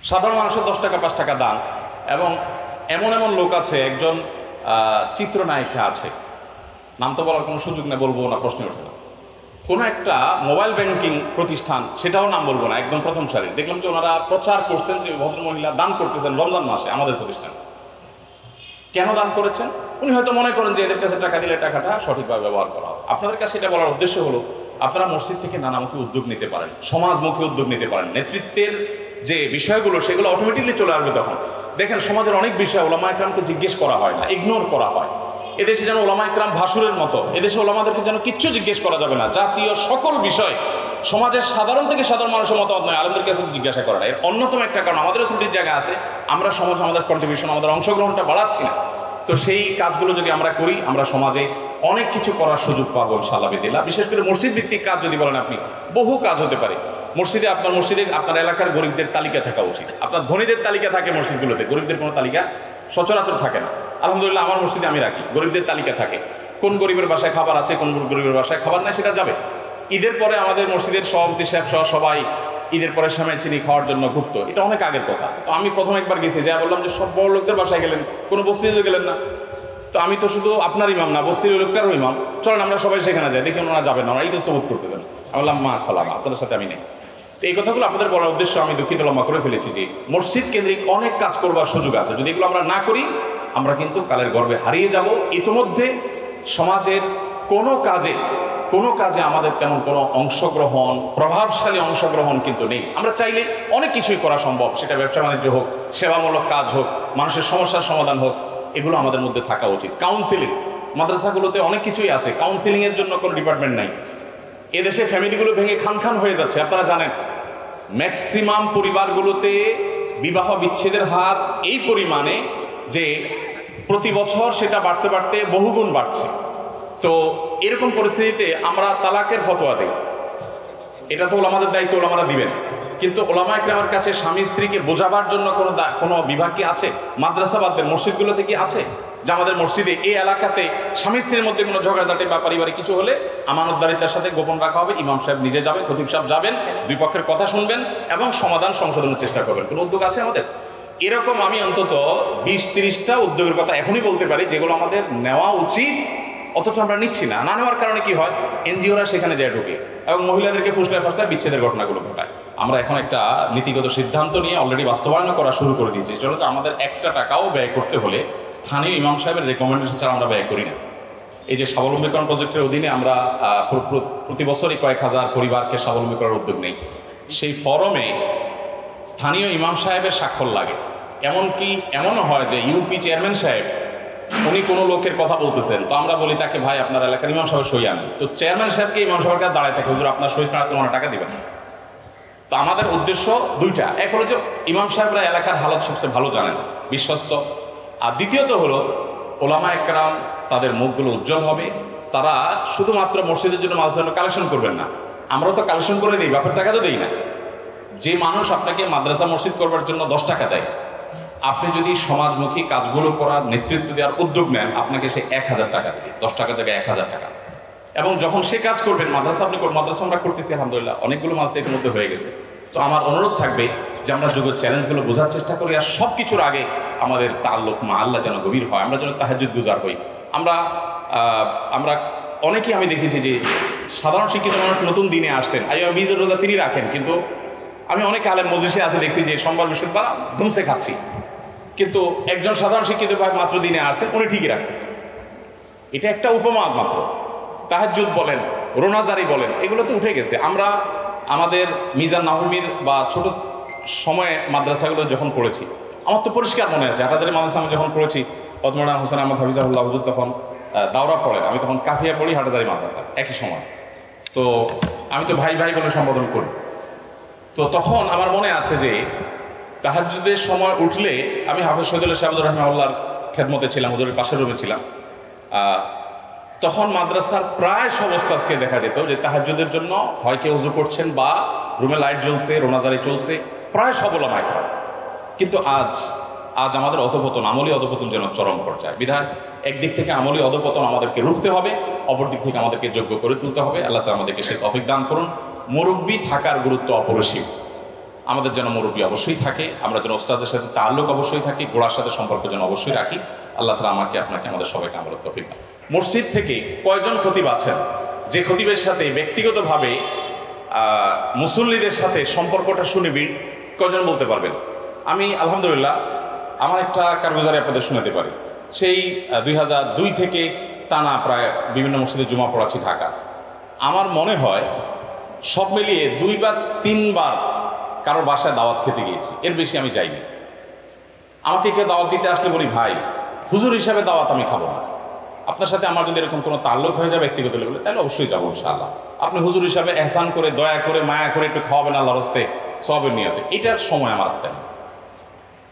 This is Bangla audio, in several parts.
সাধারণ মানুষের 10 টাকা 5 টাকা দান। এবং এমন এমন লোক আছে, একজন চিত্রনায়িকা আছে, নাম তো বলার কোনো সুযোগ নেই, বলবো না, প্রশ্ন ওঠে না। কোনো একটা মোবাইল ব্যাংকিং প্রতিষ্ঠান, সেটাও নাম বলবো না, একদম প্রথম সারি, দেখলাম যে ওনারা প্রচার করছেন যে ভদ্রমহিলা দান করতেছেন রমজান মাসে আমাদের প্রতিষ্ঠান। কেন দান করেছেন? উনি হয়তো মনে করেন যে এদের কাছে টাকা দিলে টাকাটা সঠিকভাবে ব্যবহার করা হবে। আপনাদের কাছে এটা বলার উদ্দেশ্য হলো, আপনারা মসজিদ থেকে নানামুখী উদ্যোগ নিতে পারেন, সমাজমুখী উদ্যোগ নিতে পারেন। নেতৃত্বের যে বিষয়গুলো সেগুলো অটোমেটিকলি চলে আসবে তখন। দেখেন, সমাজের অনেক বিষয় ওলামা একরামকে জিজ্ঞেস করা হয় না, ইগনোর করা হয়। এদেশে যেন ওলামা একরাম ভাসুরের মতো, এদেশে ওলামাদেরকে যেন কিচ্ছু জিজ্ঞেস করা যাবে না। জাতীয় সকল বিষয় সমাজের সাধারণ থেকে সাধারণ মানুষের মতামত নয়, আলেমদের কাছে জিজ্ঞাসা করা। এর অন্যতম একটা কারণ, আমাদেরও ত্রুটির জায়গা আছে, আমরা সমাজে আমাদের কন্ট্রিবিউশন, আমাদের অংশগ্রহণটা বাড়াচ্ছি না। তো সেই কাজগুলো যদি আমরা করি, আমরা সমাজে অনেক কিছু করার সুযোগ পাবো ইনশাআল্লাহ বিদিল্লাহ। বিশেষ করে মসজিদ ভিত্তিক কাজ যদি বলেন আপনি, বহু কাজ হতে পারে। মসজিদে আপনার এলাকার গরিবদের তালিকা থাকা উচিত। আপনার ধনীদের তালিকা থাকে মসজিদগুলোতে, গরিবদের কোনো তালিকা সচরাচর থাকে না। আলহামদুলিল্লাহ আমার মসজিদে আমি রাখি, গরিবদের তালিকা থাকে, কোন গরিবের বাসায় খাবার আছে, কোন গরিবের বাসায় খাবার নাই, সেটা যাবে। ঈদের পরে আমাদের মসজিদের সভাপতি সাহেব সহ সবাই ঈদের পরে সামনে চিনি খাওয়ার জন্য ঘুরতো, এটা অনেক আগের কথা। তো আমি প্রথম একবার গেছি, যা বললাম যে সব বড় লোকদের বাসায় গেলেন, কোনো বস্তিতে গেলেন না। তো আমি তো শুধু আপনার ইমাম না, বস্তির লোকটারও ইমাম, চলেন আমরা সবাই সেখানে যাই, দেখি ওনারা যাবেন না, ওরা ঈদ বোধ করতেছেন। আমি বললাম মা সালাম, আপনাদের সাথে আমি নেই। তো এই কথাগুলো আপনাদের বলার উদ্দেশ্য, আমি দুঃখিত লম্বা করে ফেলেছি যে মসজিদ কেন্দ্রিক অনেক কাজ করবার সুযোগ আছে। যদি এগুলো আমরা না করি, আমরা কিন্তু কালের গর্বে হারিয়ে যাব। ইতিমধ্যে সমাজের কোনো কাজে আমাদের তেমন কোনো অংশগ্রহণ, প্রভাবশালী অংশগ্রহণ কিন্তু নেই। আমরা চাইলে অনেক কিছুই করা সম্ভব, সেটা ব্যবসা বাণিজ্য হোক, সেবামূলক কাজ হোক, মানুষের সমস্যার সমাধান হোক, এগুলো আমাদের মধ্যে থাকা উচিত। কাউন্সিলিং, মাদ্রাসাগুলোতে অনেক কিছুই আছে, কাউন্সিলিংয়ের জন্য কোনো ডিপার্টমেন্ট নাই। এদেশে ফ্যামিলিগুলো ভেঙে খান খান হয়ে যাচ্ছে। আপনারা জানেন ম্যাক্সিমাম পরিবারগুলোতে বিবাহ বিচ্ছেদের হার এই পরিমাণে যে প্রতি বছর সেটা বাড়তে বাড়তে বহুগুণ বাড়ছে। তো এরকম পরিস্থিতিতে আমরা তালাকের ফতোয়া দিই, এটা তো ওলামাদের দায়িত্ব, ওলামারা দিবেন। কিন্তু ওলামা একরামের কাছে স্বামী স্ত্রীকে বোঝাবার জন্য কোনো বিভাগ কি আছে? মাদ্রাসাবাদের মসজিদগুলোতে কি আছে যে আমাদের মসজিদে এই এলাকাতে স্বামী স্ত্রীর মধ্যে কোনো ঝগড়াঝাটি বা পারিবারিক কিছু হলে আমানতদারিতার সাথে গোপন রাখা হবে, ইমাম সাহেব নিজে যাবেন, খতিব সাহেব যাবেন, দুই পক্ষের কথা শুনবেন এবং সমাধান সংশোধনের চেষ্টা করবেন। কোনো উদ্যোগ আছে আমাদের? এরকম আমি অন্তত 20-30টা উদ্যোগের কথা এখনই বলতে পারি যেগুলো আমাদের নেওয়া উচিত, অথচ আমরা নিচ্ছি না। না নেওয়ার কারণে কি হয়? এনজিওরা সেখানে যায় ঢুকে এবং মহিলাদেরকে ফুসলায় ফাসলায় বিচ্ছেদের ঘটনাগুলো ঘটায়। আমরা এখন একটা নীতিগত সিদ্ধান্ত নিয়ে অলরেডি বাস্তবায়ন করা শুরু করে দিয়েছি, সেটা হচ্ছে আমাদের একটা টাকাও ব্যয় করতে হলে স্থানীয় ইমাম সাহেবের রেকমেন্ডেশন ছাড়া আমরা ব্যয় করি না। এই যে স্বাবলম্বীকরণ প্রজেক্টের অধীনে আমরা প্রতি বছরই কয়েক হাজার পরিবারকে স্বাবলম্বী করার উদ্যোগ নেই। সেই ফরমে স্থানীয় ইমাম সাহেবের স্বাক্ষর লাগে। এমনকি এমনও হয় যে ইউপি চেয়ারম্যান সাহেব উনি কোনো লোকের কথা বলতেছেন, তো আমরা বলি তাকে, ভাই আপনার এলাকার ইমাম সাহেব সই আনেন। তো চেয়ারম্যান সাহেবকে ইমাম সাহেবের কাছে দাঁড়ায় থাকে, হুজুর আপনার সই ছাড়া তো ওনারা টাকা দিবেন। তো আমাদের উদ্দেশ্য দুইটা, এক হলো যে ইমাম সাহেবরা এলাকার হালত সবচেয়ে ভালো জানেন, বিশ্বস্ত। আর দ্বিতীয়ত হলো ওলামা একরাম, তাদের মুখগুলো উজ্জ্বল হবে। তারা শুধুমাত্র মসজিদের জন্য মাদ্রাসার জন্য কালেকশন করবেন না, আমরাও তো কালেকশন করে দিই, বাপের টাকা তো দিই না। যে মানুষ আপনাকে মাদ্রাসা মসজিদ করবার জন্য 10 টাকা দেয়, আপনি যদি সমাজমুখী কাজগুলো করার নেতৃত্ব দেওয়ার উদ্যোগ নেন, আপনাকে সে 1000 টাকা দেবে, 10 টাকা জায়গায় 1000 টাকা। এবং যখন সে কাজ করবেন, মাদ্রাসা আমরা করতেছি আলহামদুলিল্লাহ, অনেকগুলো মাদ্রাসা এর মধ্যে হয়ে গেছে। তো আমার অনুরোধ থাকবে যে আমরা যুগের চ্যালেঞ্জগুলো বোঝার চেষ্টা করি, আর সব কিছুর আগে আমাদের তাআল্লুক মা আল্লাহ যেন গভীর হয়, আমরা যেন তাহাজ্জুদ গুজার হই। আমরা অনেকেই আমি দেখেছি যে সাধারণ শিক্ষিত মানুষ নতুন দিনে আসছেন, বীজের রোজা তিনি রাখেন, কিন্তু আমি অনেক আলেম মজলিসে আছে দেখছি যে সোমবার বৃহস্পতিবার ধুমসে খাচ্ছি, কিন্তু একজন সাধারণ শিক্ষিত ভাই মাত্র দিনে আসছেন, উনি ঠিকই রাখতেছেন। এটা একটা উপমাদ মাত্র। তাহাজ্জুদ বলেন, রোনাজারি বলেন, এগুলো তো উঠে গেছে। আমরা আমাদের মিজান নাহমির বা ছোট সময়ে মাদ্রাসাগুলো যখন পড়েছি, আমার তো পরিষ্কার মনে আছে, হাটাজারি মাদ্রাসা আমি যখন পড়েছি, পদ্মনা হোসেন আহমদ হাফিজাহুল্লাহ হুজুর তখন দাওরা পড়েন, আমি তখন কাফিয়া পড়ি হাটাজারি মাদ্রাসা একই সময়। তো আমি তো ভাই ভাই বলে সম্বোধন করি। তো তখন আমার মনে আছে যে তাহাজ্জুদের সময় উঠলে আমি হাফেজ শহীদুল্লাহ সাহেবুর রহমাউল্লাহর খেদমতে ছিলাম, হুজুরের পাশের রুমে ছিলাম। তখন মাদ্রাসার প্রায় সব ওস্তাদকে দেখা যেত যে তাহাজ্জুদের জন্য হয় কেউ ওযু করছেন বা রুমে লাইট জ্বলছে, রোনাজারি চলছে, প্রায় সব ওলামা একরাম। কিন্তু আজ আমাদের অধপতন, আমলি অধপতন যেন চরম পর্যায়ে। বিধায় একদিক থেকে আমলি অধপতন আমাদেরকে রুখতে হবে, অপর দিক থেকে আমাদেরকে যোগ্য করে তুলতে হবে। আল্লাহ তাআলা আমাদেরকে সেই তৌফিক দান করুন। মুরব্বি থাকার গুরুত্ব অপরিসীম। আমাদের যেন মুরব্বী অবশ্যই থাকে, আমরা যেন ওস্তাদের সাথে তাল্লুক অবশ্যই থাকি, গোড়ার সাথে সম্পর্ক যেন অবশ্যই রাখি। আল্লাহ তাআলা আমাকে, আপনাকে, আমাদের সবাইকে আমলের তৌফিক দান। মসজিদ থেকে কয়জন খতিব আছেন যে খতিবের সাথে ব্যক্তিগতভাবে মুসল্লিদের সাথে সম্পর্কটা সুনিবিড়? কয়জন বলতে পারবেন? আমি আলহামদুলিল্লাহ আমার একটা কারগুজারি আপনাদের শোনাতে পারি। সেই 2002 থেকে টানা প্রায় বিভিন্ন মসজিদে জুমা পড়াচ্ছি ঢাকা। আমার মনে হয় সব মিলিয়ে 2 বা 3 বার কারোর বাসায় দাওয়াত খেতে গিয়েছি, এর বেশি আমি যাইনি। আমাকে কেউ দাওয়াত দিতে আসলে বলি, ভাই হুজুর হিসাবে দাওয়াত আমি খাবো না, আপনার সাথে আমার যদি এরকম কোনো তাল্লুক হয়ে যায় ব্যক্তিগত লেভেলে, তাহলে অবশ্যই যাবো ইনশাআল্লাহ। আপনি হুজুর হিসাবে এহসান করে, দয়া করে, মায়া করে একটু খাওয়াবেন আল্লাহর রাস্তায় সওয়াবের নিয়তে, এটার সময় আমার হাতে নেই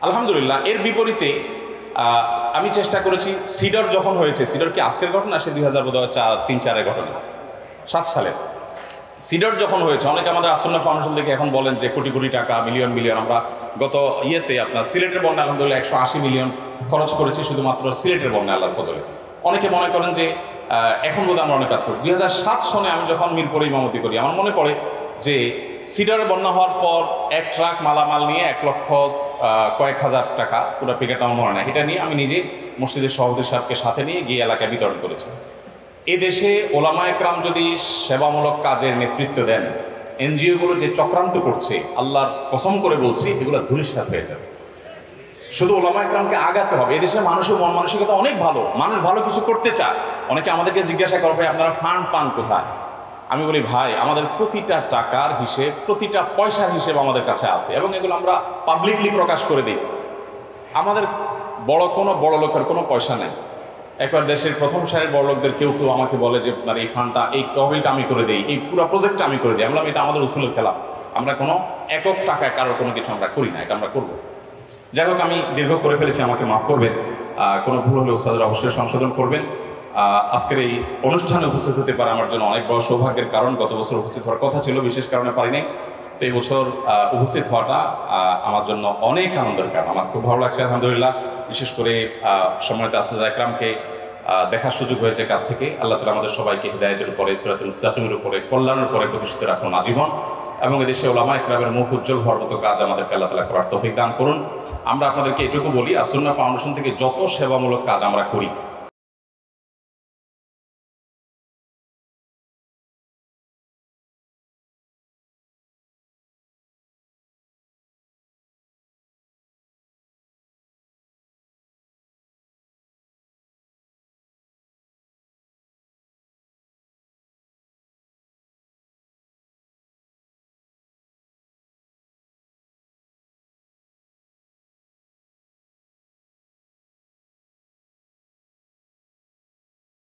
আলহামদুলিল্লাহ। এর বিপরীতে আমি চেষ্টা করেছি, সিডর যখন হয়েছে, সিডর কি আজকের ঘটনা? সে 2003-4 ঘটনা, 7 সালের সিডর যখন হয়েছে, অনেকে আমাদের আসন্না ফাউন্ডেশন থেকে এখন বলেন যে কোটি কোটি টাকা, মিলিয়ন মিলিয়ন, আমরা গত ইয়েতে আপনার সিলেটের বন্যা আলহামদুলিল্লাহ 180 মিলিয়ন খরচ করেছি শুধুমাত্র সিলেটের বন্যা আল্লাহর ফজলে। অনেকে মনে করেন যে এখন বোধহয় আমরা অনেক কাজ করছি। 2007 সনে আমি যখন মিরপুরে ইমামতি করি, আমার মনে পড়ে যে সিডারে বন্যা হওয়ার পর 1 ট্রাক মালামাল নিয়ে 1 লক্ষ কয়েক হাজার টাকা, পুরো ফিগারটা আমার মনে নাই, এটা নিয়ে আমি নিজে মসজিদের সভাপতি সাহেবকে সাথে নিয়ে গিয়ে এলাকায় বিতরণ করেছি। এদেশে ওলামায়ে কেরাম যদি সেবামূলক কাজের নেতৃত্ব দেন, এনজিওগুলো যে চক্রান্ত করছে, আল্লাহর কসম করে বলছি, এগুলো ধূলিসাৎ হয়ে যাবে। শুধু ওলামায়ে কেরামকে আগাতে হবে। এদেশের মানুষের মন মানসিকতা অনেক ভালো, মানুষ ভালো কিছু করতে চায়। অনেকে আমাদেরকে জিজ্ঞাসা করে, ভাই আপনারা ফান্ড পান কোথায়? আমি বলি, ভাই আমাদের প্রতিটা টাকার হিসেব, প্রতিটা পয়সার হিসেব আমাদের কাছে আছে এবং এগুলো আমরা পাবলিকলি প্রকাশ করে দিই। আমাদের কোনো বড় লোকের কোনো পয়সা নেই। একবার দেশের প্রথম সারির বড় লোকদের কেউ কেউ আমাকে বলে যে আপনার এই ফান্ডটা, এই তহবিলটা আমি করে দিই, এই পুরো প্রজেক্টটা আমি করে দিই। আমরা এটা আমাদের উসুলের খেলাফ, আমরা কোনো একক টাকায় কারোর কোনো কিছু আমরা করি না, এটা আমরা করবো। যাই হোক, আমি দীর্ঘ করে ফেলেছি, আমাকে মাফ করবেন। কোনো ভুল হলে ওস্তাদরা অবশ্যই সংশোধন করবেন। আজকের এই অনুষ্ঠানে উপস্থিত হতে পারে আমার জন্য অনেক বড় সৌভাগ্যের কারণ। গত বছর উপস্থিত হওয়ার কথা ছিল, বিশেষ কারণে পারিনি। তো এই বছর উপস্থিত হওয়াটা আমার জন্য অনেক আনন্দের কারণ। আমার খুব ভালো লাগছে আলহামদুলিল্লাহ। বিশেষ করে সম্মানিত আসলাম একরামকে দেখার সুযোগ হয়েছে কাছ থেকে। আল্লাহ তাআলা আমাদের সবাইকে হিদায়াতের উপরে, সিরাতুল মুস্তাকিমের উপরে, কল্যাণের উপরে প্রতিষ্ঠিত রাখুন আজীবন, এবং এদেশে ওলামায়ে কেরামের মুখ উজ্জ্বল হওয়ার মতো কাজ আমাদেরকে আল্লাহ তাআলা করার তৌফিক দান করুন। আমরা আপনাদেরকে এটুকু বলি, আসন্না ফাউন্ডেশন থেকে যত সেবামূলক কাজ আমরা করি,